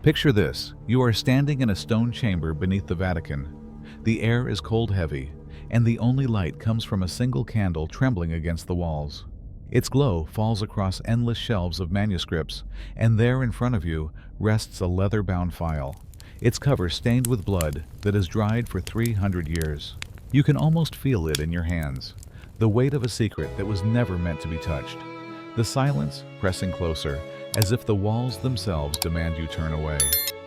Picture this. You are standing in a stone chamber beneath the Vatican. The air is cold heavy, and the only light comes from a single candle trembling against the walls. Its glow falls across endless shelves of manuscripts, and there in front of you rests a leather-bound file, its cover stained with blood that has dried for 300 years. You can almost feel it in your hands, the weight of a secret that was never meant to be touched. The silence pressing closer, as if the walls themselves demand you turn away.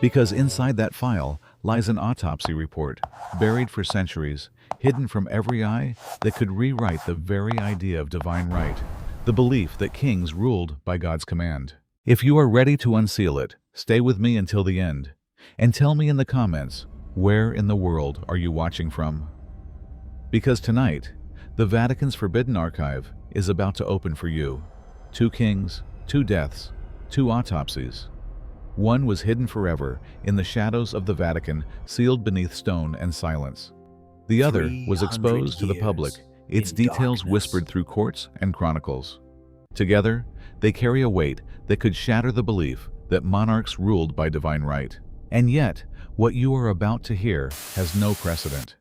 Because inside that file lies an autopsy report, buried for centuries, hidden from every eye, that could rewrite the very idea of divine right, the belief that kings ruled by God's command. If you are ready to unseal it, stay with me until the end, and tell me in the comments, where in the world are you watching from? Because tonight, the Vatican's forbidden archive is about to open for you. 2 kings, 2 deaths, 2 autopsies. One was hidden forever in the shadows of the Vatican, sealed beneath stone and silence. The other was exposed to the public, its details whispered through courts and chronicles. Together, they carry a weight that could shatter the belief that monarchs ruled by divine right. And yet, what you are about to hear has no precedent.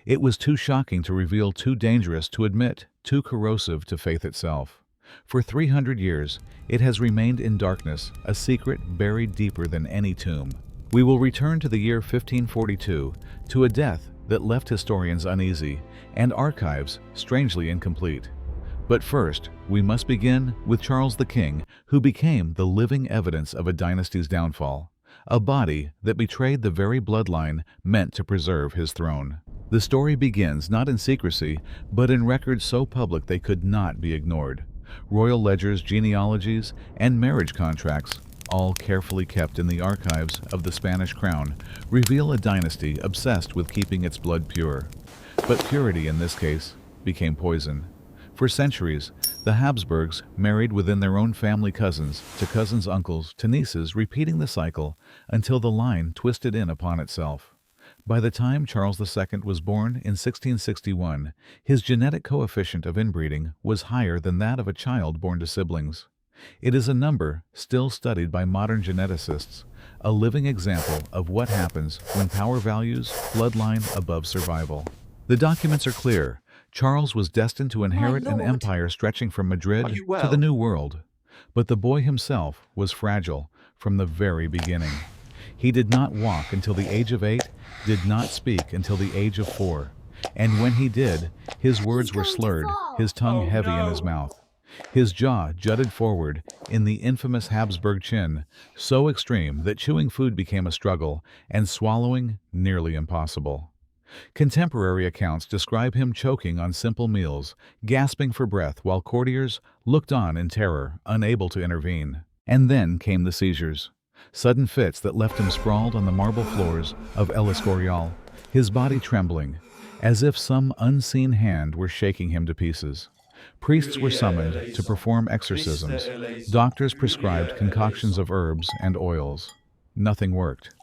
It was too shocking to reveal, too dangerous to admit, too corrosive to faith itself. For 300 years, it has remained in darkness, a secret buried deeper than any tomb. We will return to the year 1542, to a death that left historians uneasy, and archives strangely incomplete. But first, we must begin with Charles the King, who became the living evidence of a dynasty's downfall, a body that betrayed the very bloodline meant to preserve his throne. The story begins not in secrecy, but in records so public they could not be ignored. Royal ledgers, genealogies, and marriage contracts, all carefully kept in the archives of the Spanish crown, reveal a dynasty obsessed with keeping its blood pure. But purity in this case became poison. For centuries, the Habsburgs married within their own family, cousins to cousins' uncles to nieces, repeating the cycle until the line twisted in upon itself. By the time Charles II was born in 1661, his genetic coefficient of inbreeding was higher than that of a child born to siblings. It is a number still studied by modern geneticists, a living example of what happens when power values bloodline above survival. The documents are clear. Charles was destined to inherit an empire stretching from Madrid to the New World. But the boy himself was fragile from the very beginning. He did not walk until the age of 8, did not speak until the age of 4. And when he did, his words were slurred, his tongue heavy in his mouth. His jaw jutted forward in the infamous Habsburg chin, so extreme that chewing food became a struggle and swallowing nearly impossible. Contemporary accounts describe him choking on simple meals, gasping for breath while courtiers looked on in terror, unable to intervene. And then came the seizures. Sudden fits that left him sprawled on the marble floors of El Escorial, his body trembling, as if some unseen hand were shaking him to pieces. Priests were summoned to perform exorcisms. Doctors prescribed concoctions of herbs and oils. Nothing worked.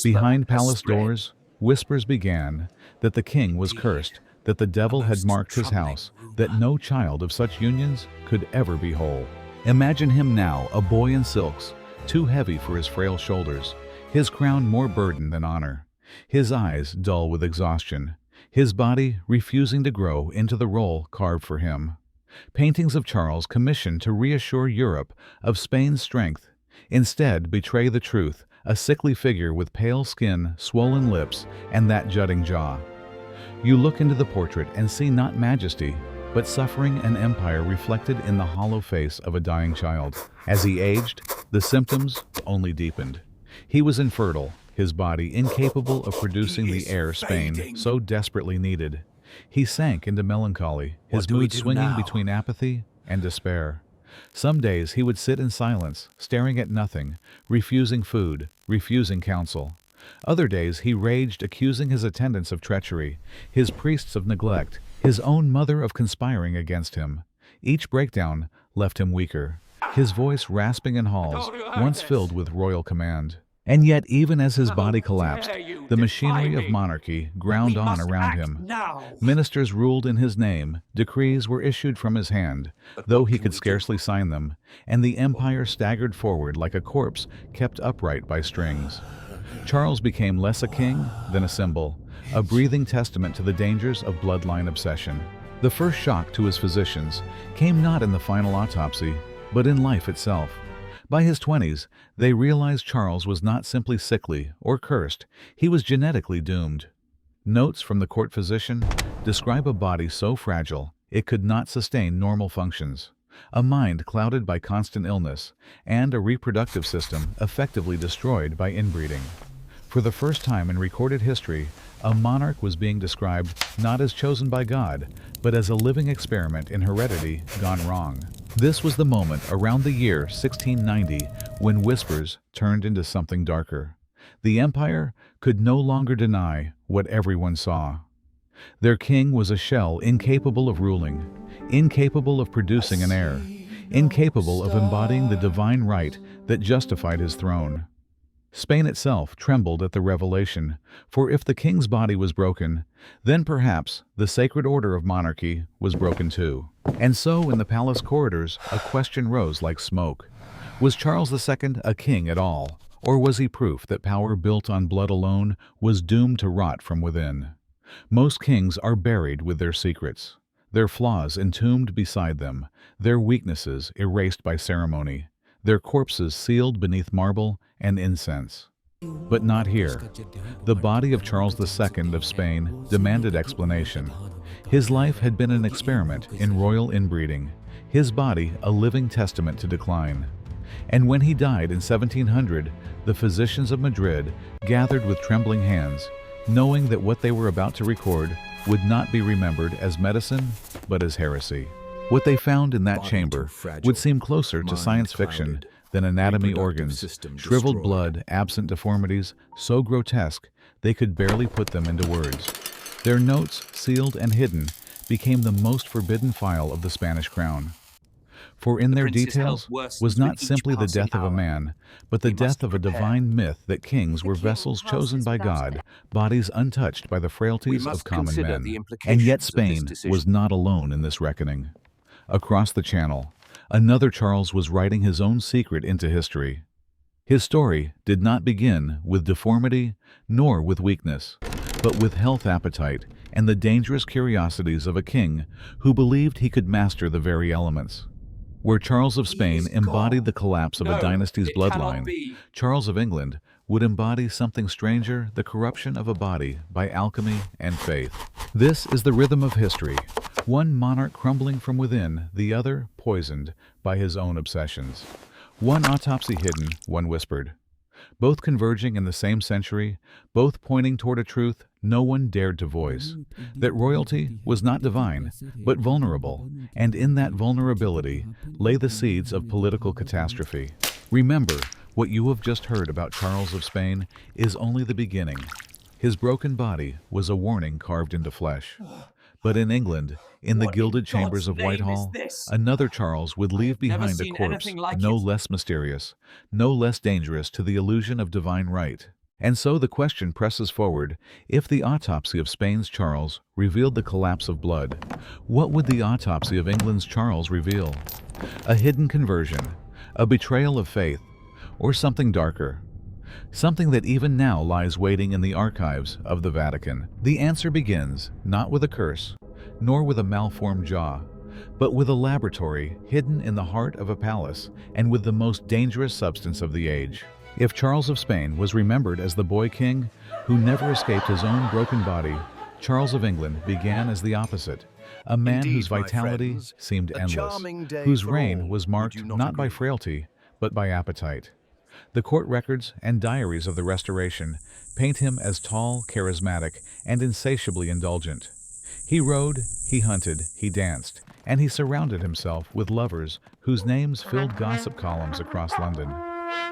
Behind palace doors, whispers began that the king was cursed, that the devil had marked his house, that no child of such unions could ever be whole. Imagine him now, a boy in silks, too heavy for his frail shoulders, his crown more burden than honor, his eyes dull with exhaustion, his body refusing to grow into the role carved for him. Paintings of Charles commissioned to reassure Europe of Spain's strength, instead betray the truth, a sickly figure with pale skin, swollen lips, and that jutting jaw. You look into the portrait and see not majesty, but suffering and empire reflected in the hollow face of a dying child. As he aged, the symptoms only deepened. He was infertile, his body incapable of producing the heir Spain so desperately needed. He sank into melancholy, his mood swinging between apathy and despair. Some days he would sit in silence, staring at nothing, refusing food, refusing counsel. Other days he raged, accusing his attendants of treachery, his priests of neglect, his own mother of conspiring against him. Each breakdown left him weaker, his voice rasping in halls once filled with royal command. And yet, even as his body How collapsed, dare you the defy machinery of me? monarchy ground We on must around act him. now. Ministers ruled in his name, decrees were issued from his hand, But though what he can could we do? scarcely sign them, and the empire staggered forward like a corpse kept upright by strings. Charles became less a king than a symbol, a breathing testament to the dangers of bloodline obsession. The first shock to his physicians came not in the final autopsy, but in life itself. By his 20s, they realized Charles was not simply sickly or cursed, he was genetically doomed. Notes from the court physician describe a body so fragile it could not sustain normal functions, a mind clouded by constant illness, and a reproductive system effectively destroyed by inbreeding. For the first time in recorded history, a monarch was being described not as chosen by God, but as a living experiment in heredity gone wrong. This was the moment around the year 1690 when whispers turned into something darker. The empire could no longer deny what everyone saw. Their king was a shell incapable of ruling, incapable of producing an heir, incapable of embodying the divine right that justified his throne. Spain itself trembled at the revelation, for if the king's body was broken, then perhaps the sacred order of monarchy was broken too. And so in the palace corridors, a question rose like smoke. Was Charles II a king at all, or was he proof that power built on blood alone was doomed to rot from within? Most kings are buried with their secrets, their flaws entombed beside them, their weaknesses erased by ceremony, their corpses sealed beneath marble and incense. But not here. The body of Charles II of Spain demanded explanation. His life had been an experiment in royal inbreeding, his body a living testament to decline. And when he died in 1700, the physicians of Madrid gathered with trembling hands, knowing that what they were about to record would not be remembered as medicine, but as heresy. What they found in that chamber would seem closer to science fiction than anatomy organs, shriveled blood, absent deformities, so grotesque they could barely put them into words. Their notes, sealed and hidden, became the most forbidden file of the Spanish crown. For in their details was not simply the death of a man, but the death of a divine myth that kings were vessels chosen by God, bodies untouched by the frailties of common men. And yet Spain was not alone in this reckoning. Across the Channel, another Charles was writing his own secret into history. His story did not begin with deformity nor with weakness, but with health appetite and the dangerous curiosities of a king who believed he could master the very elements. Where Charles of Spain embodied the collapse of a dynasty's bloodline, Charles of England would embody something stranger, the corruption of a body by alchemy and faith. This is the rhythm of history, one monarch crumbling from within, the other poisoned by his own obsessions. One autopsy hidden, one whispered. Both converging in the same century, both pointing toward a truth no one dared to voice, that royalty was not divine, but vulnerable, and in that vulnerability lay the seeds of political catastrophe. Remember, what you have just heard about Charles of Spain is only the beginning. His broken body was a warning carved into flesh. But in England, in the gilded chambers of Whitehall, another Charles would leave behind a corpse no less mysterious, no less dangerous to the illusion of divine right. And so the question presses forward, if the autopsy of Spain's Charles revealed the collapse of blood, what would the autopsy of England's Charles reveal? A hidden conversion, a betrayal of faith, or something darker? Something that even now lies waiting in the archives of the Vatican. The answer begins not with a curse, nor with a malformed jaw, but with a laboratory hidden in the heart of a palace and with the most dangerous substance of the age. If Charles of Spain was remembered as the boy king who never escaped his own broken body, Charles of England began as the opposite, a man whose vitality seemed endless, whose reign was marked not by frailty, but by appetite. The court records and diaries of the Restoration paint him as tall, charismatic, and insatiably indulgent. He rode, he hunted, he danced, and he surrounded himself with lovers whose names filled gossip columns across London.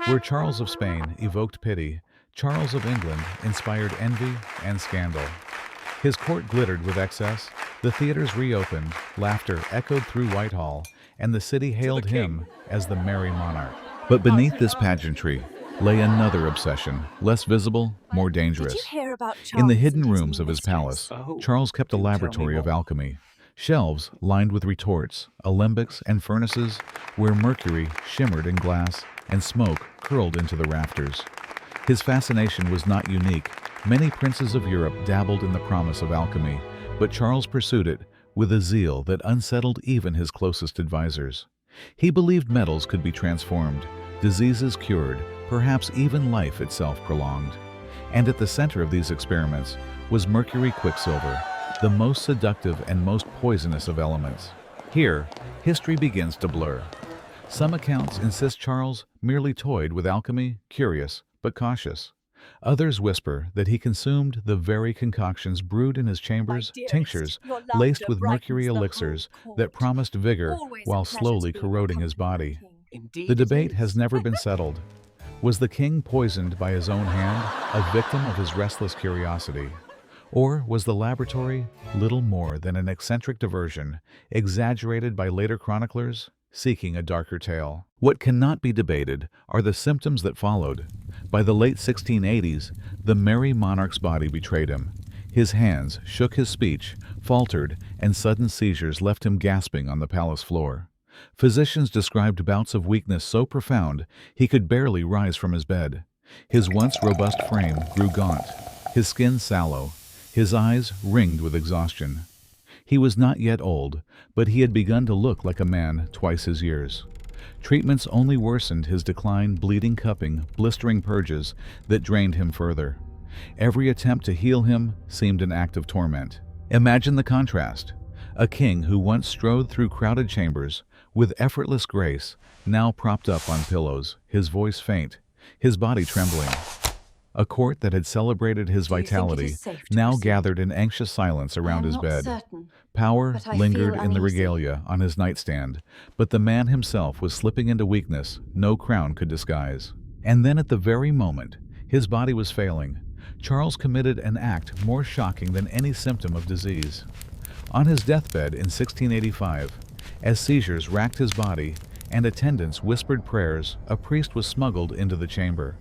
Where Charles of Spain evoked pity, Charles of England inspired envy and scandal. His court glittered with excess, the theaters reopened, laughter echoed through Whitehall, and the city hailed him as the Merry Monarch. But beneath this pageantry lay another obsession, less visible, more Did you dangerous. hear about Charles In the hidden and his rooms of his mistress? palace, Oh, Charles kept a do tell me laboratory of more. alchemy. Shelves lined with retorts, alembics, and furnaces where mercury shimmered in glass and smoke curled into the rafters. His fascination was not unique. Many princes of Europe dabbled in the promise of alchemy, but Charles pursued it with a zeal that unsettled even his closest advisors. He believed metals could be transformed, diseases cured, perhaps even life itself prolonged. And at the center of these experiments was mercury quicksilver, the most seductive and most poisonous of elements. Here, history begins to blur. Some accounts insist Charles merely toyed with alchemy, curious but cautious. Others whisper that he consumed the very concoctions brewed in his chambers, dearest, tinctures your laughter laced with mercury brightens the whole elixirs court. that promised vigor Always a while pleasure slowly to be in corroding your his company, body. my king. Indeed The it debate is. has never been settled. Was the king poisoned by his own hand, a victim of his restless curiosity? Or was the laboratory little more than an eccentric diversion, exaggerated by later chroniclers, seeking a darker tale? What cannot be debated are the symptoms that followed. By the late 1680s, the Merry Monarch's body betrayed him. His hands shook his speech, faltered, and sudden seizures left him gasping on the palace floor. Physicians described bouts of weakness so profound he could barely rise from his bed. His once robust frame grew gaunt, his skin sallow, his eyes ringed with exhaustion. He was not yet old, but he had begun to look like a man twice his years. Treatments only worsened his decline, bleeding cupping, blistering purges that drained him further. Every attempt to heal him seemed an act of torment. Imagine the contrast. A king who once strode through crowded chambers with effortless grace, now propped up on pillows, his voice faint, his body trembling. A court that had celebrated his Do you think it vitality is safe to now proceed? gathered in anxious silence around I'm his not bed. certain, Power but I lingered feel in the uneasy. regalia on his nightstand, but the man himself was slipping into weakness no crown could disguise. And then at the very moment his body was failing, Charles committed an act more shocking than any symptom of disease. On his deathbed in 1685, as seizures racked his body and attendants whispered prayers, a priest was smuggled into the chamber.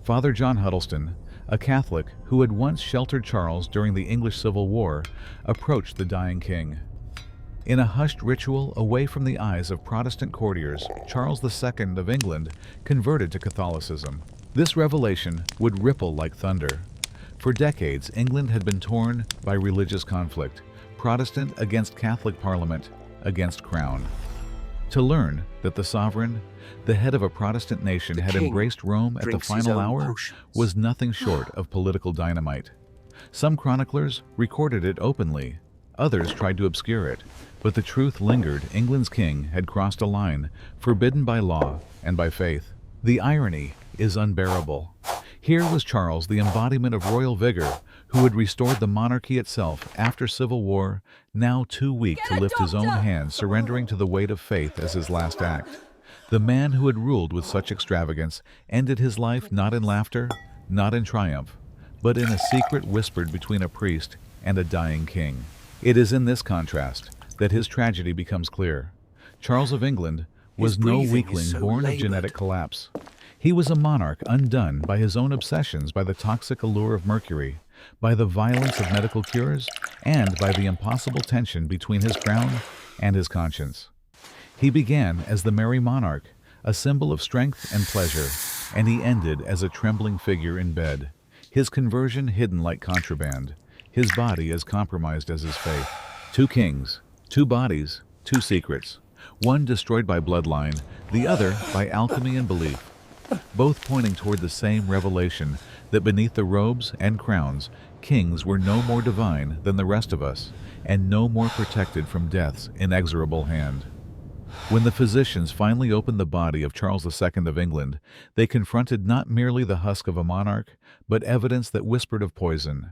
Father John Huddleston, a Catholic who had once sheltered Charles during the English Civil War, approached the dying king. In a hushed ritual away from the eyes of Protestant courtiers, Charles II of England converted to Catholicism. This revelation would ripple like thunder. For decades, England had been torn by religious conflict, Protestant against Catholic Parliament, against Crown. To learn that the sovereign, the head of a Protestant nation, The had king embraced Rome at the drinks his final own hour potions. was nothing short of political dynamite. Some chroniclers recorded it openly, others tried to obscure it, but the truth lingered. England's king had crossed a line forbidden by law and by faith. The irony is unbearable. Here was Charles, the embodiment of royal vigor, who had restored the monarchy itself after civil war, now too weak to lift his own hand, surrendering to the weight of faith as his last act. The man who had ruled with such extravagance ended his life not in laughter, not in triumph, but in a secret whispered between a priest and a dying king. It is in this contrast that his tragedy becomes clear. Charles of England was His no breathing weakling is so born of labored. genetic collapse. He was a monarch undone by his own obsessions, by the toxic allure of mercury, by the violence of medical cures, and by the impossible tension between his crown and his conscience. He began as the Merry Monarch, a symbol of strength and pleasure, and he ended as a trembling figure in bed, his conversion hidden like contraband, his body as compromised as his faith. Two kings, two bodies, two secrets, one destroyed by bloodline, the other by alchemy and belief, both pointing toward the same revelation that beneath the robes and crowns, kings were no more divine than the rest of us, and no more protected from death's inexorable hand. When the physicians finally opened the body of Charles II of England, they confronted not merely the husk of a monarch, but evidence that whispered of poison.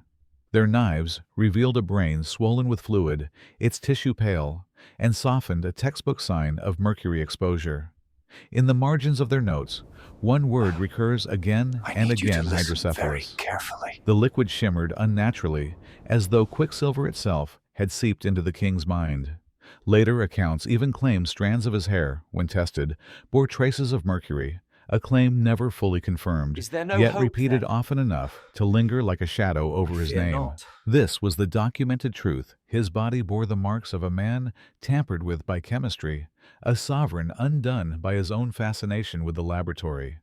Their knives revealed a brain swollen with fluid, its tissue pale, and softened a textbook sign of mercury exposure. In the margins of their notes, one word recurs again and again: Very hydrocephalus. carefully. The liquid shimmered unnaturally, as though quicksilver itself had seeped into the king's mind. Later accounts even claim strands of his hair, when tested, bore traces of mercury, a claim never fully confirmed, Is there no yet hope, repeated then? often enough to linger like a shadow over his Fear name. not. This was the documented truth. His body bore the marks of a man tampered with by chemistry, a sovereign undone by his own fascination with the laboratory.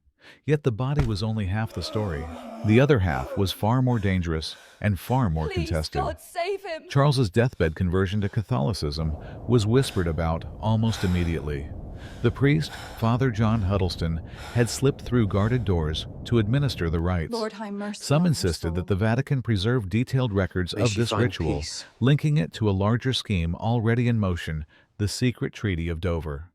Yet the body was only half the story. The other half was far more dangerous and far more Please, contested. God, save him! Charles's deathbed conversion to Catholicism was whispered about almost immediately. The priest, Father John Huddleston, had slipped through guarded doors to administer the rites. Lord, have mercy Some on her insisted soul. that the Vatican preserve detailed records May of she this find ritual, peace. linking it to a larger scheme already in motion, the secret Treaty of Dover.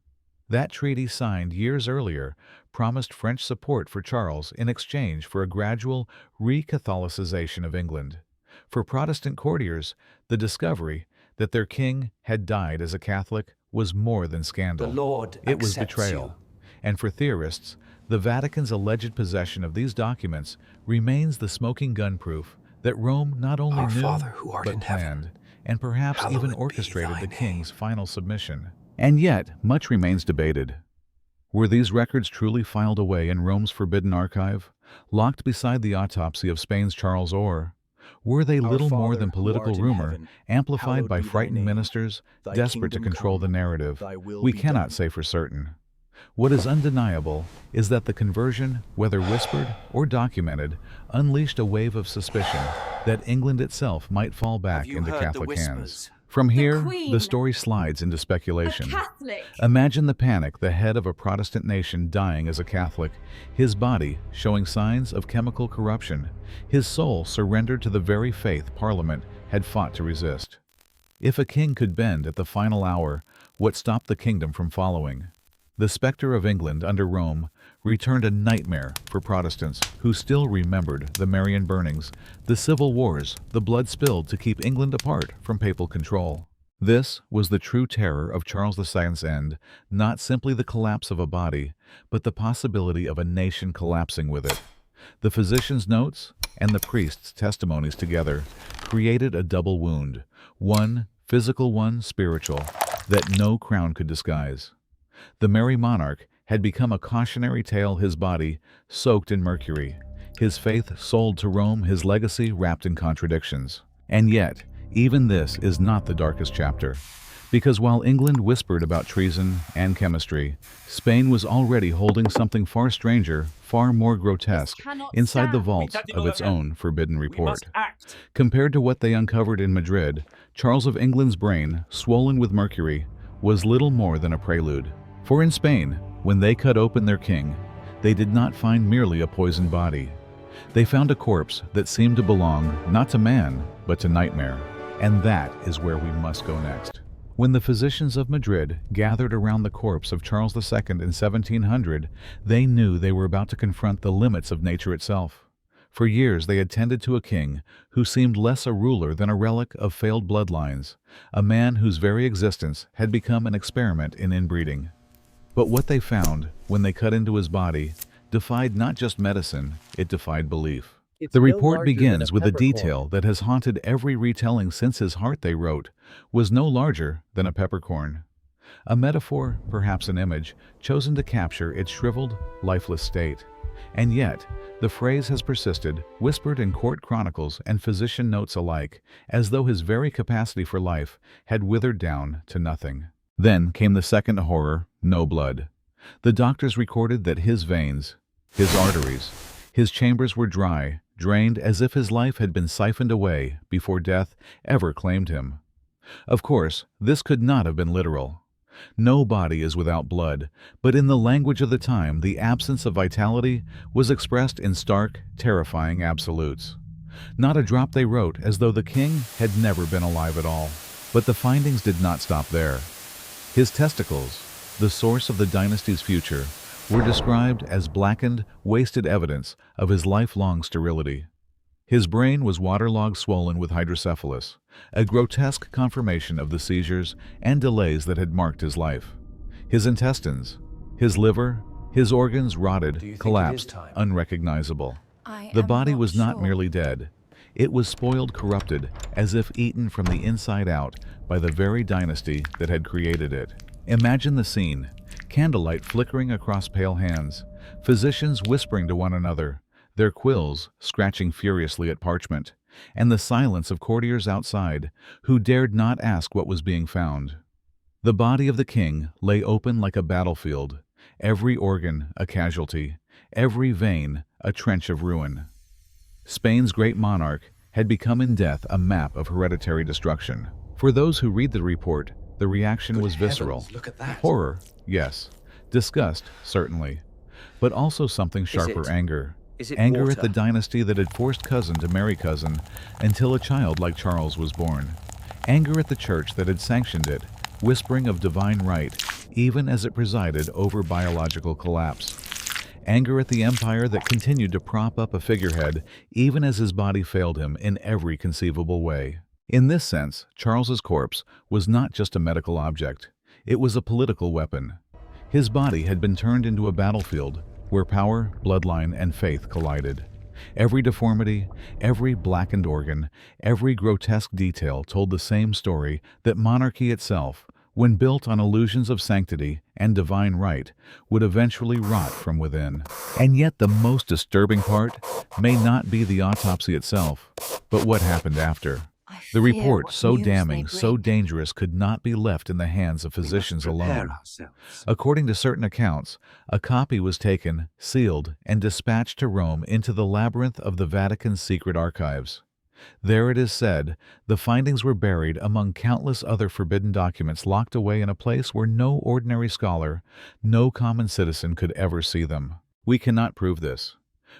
That treaty, signed years earlier, promised French support for Charles in exchange for a gradual re-Catholicization of England. For Protestant courtiers, the discovery that their king had died as a Catholic was more than scandal. The Lord It was accepts betrayal. you. And for theorists, the Vatican's alleged possession of these documents remains the smoking gun proof that Rome not only Our knew, Father who art but in heaven, planned, and perhaps hallowed even be orchestrated thy the name. king's final submission. And yet, much remains debated. Were these records truly filed away in Rome's forbidden archive, locked beside the autopsy of Spain's Charles, or were they little more Father than who political art in rumor, heaven, amplified hallowed by be thy frightened name. ministers Thy desperate to kingdom control the come, narrative? thy will We be cannot done. say for certain. What is undeniable is that the conversion, whether whispered or documented, unleashed a wave of suspicion that England itself might fall back you into heard the Catholic hands. whispers? From here, Queen, the story slides into A speculation. Catholic! Imagine the panic, the head of a Protestant nation dying as a Catholic, his body showing signs of chemical corruption, his soul surrendered to the very faith Parliament had fought to resist. If a king could bend at the final hour, what stopped the kingdom from following? The specter of England under Rome returned a nightmare for Protestants who still remembered the Marian burnings, the civil wars, the blood spilled to keep England apart from papal control. This was the true terror of Charles II's end, not simply the collapse of a body, but the possibility of a nation collapsing with it. The physician's notes and the priest's testimonies together created a double wound, one physical, one spiritual, that no crown could disguise. The Merry Monarch had become a cautionary tale, his body soaked in mercury, his faith sold to Rome, his legacy wrapped in contradictions. And yet, even this is not the darkest chapter. Because while England whispered about treason and chemistry, Spain was already holding something far stranger, far more grotesque, cannot inside the stand. vault of its own forbidden report. must act. Compared to what they uncovered in Madrid, Charles of England's brain, swollen with mercury, was little more than a prelude. For in Spain, when they cut open their king, they did not find merely a poisoned body. They found a corpse that seemed to belong not to man, but to nightmare. And that is where we must go next. When the physicians of Madrid gathered around the corpse of Charles II in 1700, they knew they were about to confront the limits of nature itself. For years they had tended to a king who seemed less a ruler than a relic of failed bloodlines, a man whose very existence had become an experiment in inbreeding. But what they found, when they cut into his body, defied not just medicine, it defied belief. The report begins with a detail that has haunted every retelling since his heart, they wrote, was no larger than a peppercorn. A metaphor, perhaps an image, chosen to capture its shriveled, lifeless state. And yet, the phrase has persisted, whispered in court chronicles and physician notes alike, as though his very capacity for life had withered down to nothing. Then came the second horror, no blood. The doctors recorded that his veins, his arteries, his chambers were dry, drained as if his life had been siphoned away before death ever claimed him. Of course, this could not have been literal. No body is without blood, but in the language of the time, the absence of vitality was expressed in stark, terrifying absolutes. Not a drop, they wrote, as though the king had never been alive at all. But the findings did not stop there. His testicles, the source of the dynasty's future, were described as blackened, wasted evidence of his lifelong sterility. His brain was waterlogged, swollen with hydrocephalus, a grotesque confirmation of the seizures and delays that had marked his life. His intestines, his liver, his organs rotted, collapsed, unrecognizable. The body was not merely dead. It was spoiled, corrupted, as if eaten from the inside out by the very dynasty that had created it. Imagine the scene. Candlelight flickering across pale hands, physicians whispering to one another, their quills scratching furiously at parchment, and the silence of courtiers outside who dared not ask what was being found. The body of the king lay open like a battlefield, every organ a casualty, every vein a trench of ruin. Spain's great monarch had become in death a map of hereditary destruction. For those who read the report, the reaction was visceral. Look at that. Horror, yes. Disgust, certainly. But also something sharper, anger. Anger water? at the dynasty that had forced cousin to marry cousin until a child like Charles was born. Anger at the church that had sanctioned it, whispering of divine right, even as it presided over biological collapse. Anger at the empire that continued to prop up a figurehead even as his body failed him in every conceivable way. In this sense, Charles's corpse was not just a medical object. It was a political weapon. His body had been turned into a battlefield where power, bloodline, and faith collided. Every deformity, every blackened organ, every grotesque detail told the same story that monarchy itself, when built on illusions of sanctity and divine right, would eventually rot from within. And yet the most disturbing part may not be the autopsy itself, but what happened after. The report, so damning, so dangerous, could not be left in the hands of physicians alone. According to certain accounts, a copy was taken, sealed, and dispatched to Rome into the labyrinth of the Vatican's secret archives. There, it is said, the findings were buried among countless other forbidden documents locked away in a place where no ordinary scholar, no common citizen could ever see them. We cannot prove this.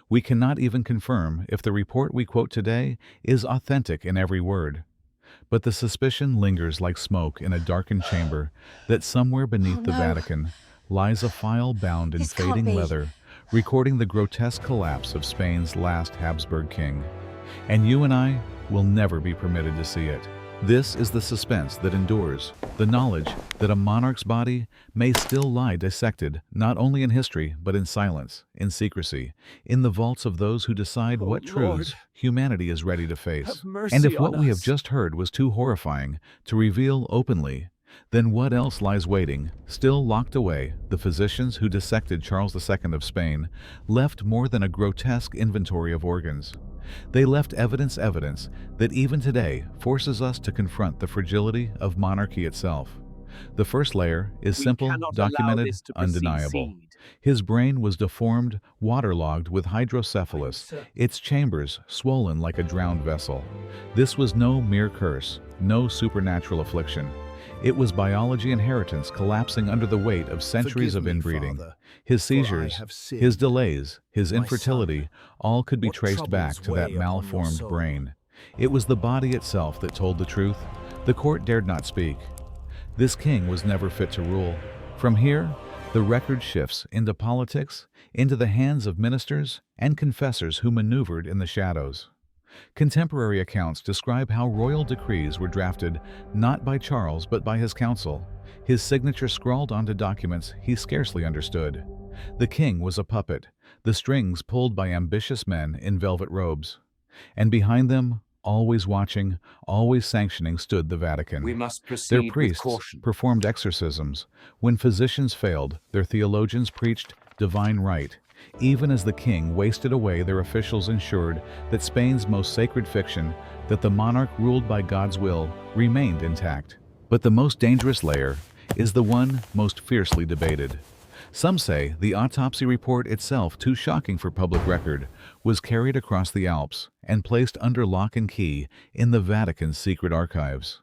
We cannot even confirm if the report we quote today is authentic in every word. But the suspicion lingers like smoke in a darkened chamber that somewhere beneath the Vatican lies a file bound in fading leather, recording the grotesque collapse of Spain's last Habsburg king. And you and I will never be permitted to see it. This is the suspense that endures, the knowledge that a monarch's body may still lie dissected not only in history but in silence, in secrecy, in the vaults of those who decide what truths humanity is ready to face. And if what we have just heard was too horrifying to reveal openly, then what else lies waiting, still locked away? The physicians who dissected Charles II of Spain left more than a grotesque inventory of organs. They left evidence that even today forces us to confront the fragility of monarchy itself. The first layer is simple, documented, undeniable. His brain was deformed, waterlogged with hydrocephalus, its chambers swollen like a drowned vessel. This was no mere curse, no supernatural affliction. It was biology inheritance collapsing under the weight of centuries of inbreeding. His seizures, his delays, his infertility, all could be traced back to that malformed brain. It was the body itself that told the truth. The court dared not speak. This king was never fit to rule. From here, the record shifts into politics, into the hands of ministers and confessors who maneuvered in the shadows. Contemporary accounts describe how royal decrees were drafted not by Charles but by his council, his signature scrawled onto documents he scarcely understood. The king was a puppet, the strings pulled by ambitious men in velvet robes. And behind them, always watching, always sanctioning, stood the Vatican. We must proceed Their priests with caution. performed exorcisms. When physicians failed, their theologians preached divine right. Even as the king wasted away, their officials ensured that Spain's most sacred fiction, that the monarch ruled by God's will, remained intact. But the most dangerous layer is the one most fiercely debated. Some say the autopsy report itself, too shocking for public record, was carried across the Alps and placed under lock and key in the Vatican's secret archives.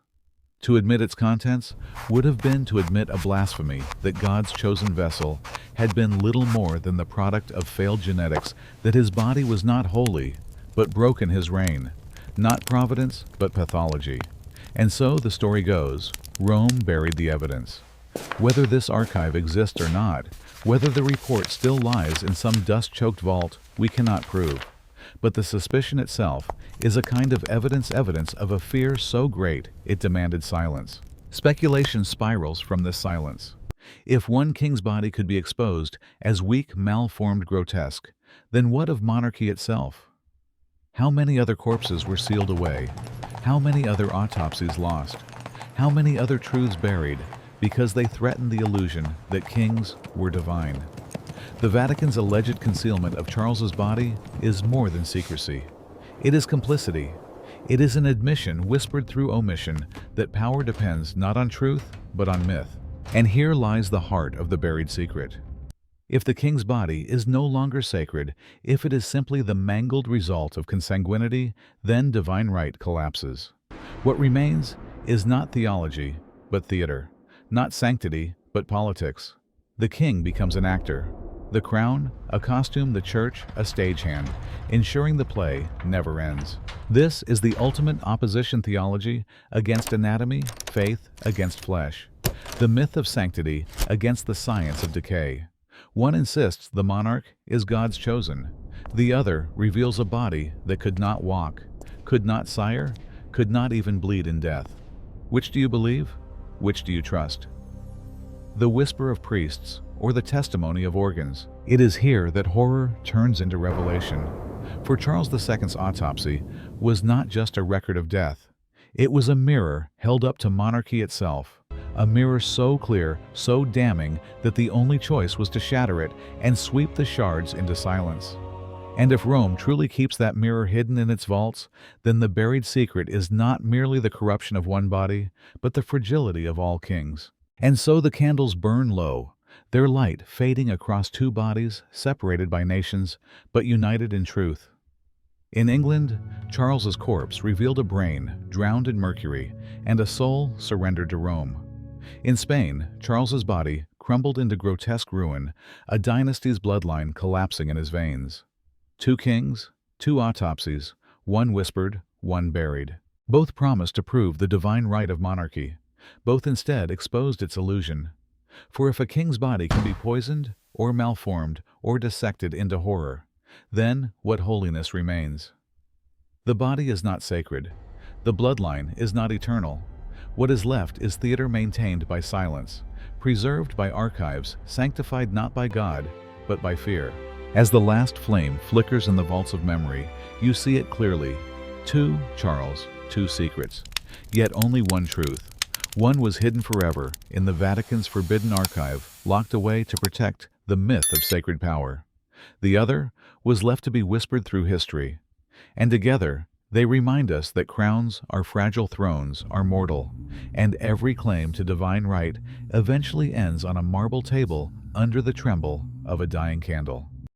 To admit its contents would have been to admit a blasphemy that God's chosen vessel had been little more than the product of failed genetics, that his body was not holy, but broke in his reign, not providence, but pathology. And so the story goes, Rome buried the evidence. Whether this archive exists or not, whether the report still lies in some dust-choked vault, we cannot prove. But the suspicion itself is a kind of evidence of a fear so great it demanded silence. Speculation spirals from this silence. If one king's body could be exposed as weak, malformed grotesque, then what of monarchy itself? How many other corpses were sealed away? How many other autopsies lost? How many other truths buried because they threatened the illusion that kings were divine? The Vatican's alleged concealment of Charles's body is more than secrecy. It is complicity. It is an admission whispered through omission that power depends not on truth, but on myth. And here lies the heart of the buried secret. If the king's body is no longer sacred, if it is simply the mangled result of consanguinity, then divine right collapses. What remains is not theology, but theater, not sanctity, but politics. The king becomes an actor. The crown, a costume, the church, a stagehand, ensuring the play never ends. This is the ultimate opposition theology against anatomy, faith against flesh. The myth of sanctity against the science of decay. One insists the monarch is God's chosen. The other reveals a body that could not walk, could not sire, could not even bleed in death. Which do you believe? Which do you trust? The whisper of priests or the testimony of organs. It is here that horror turns into revelation. For Charles II's autopsy was not just a record of death. It was a mirror held up to monarchy itself. A mirror so clear, so damning, that the only choice was to shatter it and sweep the shards into silence. And if Rome truly keeps that mirror hidden in its vaults, then the buried secret is not merely the corruption of one body, but the fragility of all kings. And so the candles burn low, their light fading across two bodies separated by nations, but united in truth. In England, Charles's corpse revealed a brain drowned in mercury and a soul surrendered to Rome. In Spain, Charles's body crumbled into grotesque ruin, a dynasty's bloodline collapsing in his veins. Two kings, two autopsies, one whispered, one buried. Both promised to prove the divine right of monarchy. Both instead exposed its illusion. For if a king's body can be poisoned, or malformed, or dissected into horror, then what holiness remains? The body is not sacred. The bloodline is not eternal. What is left is theater maintained by silence, preserved by archives, sanctified not by God, but by fear. As the last flame flickers in the vaults of memory, you see it clearly. Two Charles, two secrets, yet only one truth. One was hidden forever in the Vatican's forbidden archive, locked away to protect the myth of sacred power. The other was left to be whispered through history. And together, they remind us that crowns are fragile, thrones are mortal, and every claim to divine right eventually ends on a marble table under the tremble of a dying candle.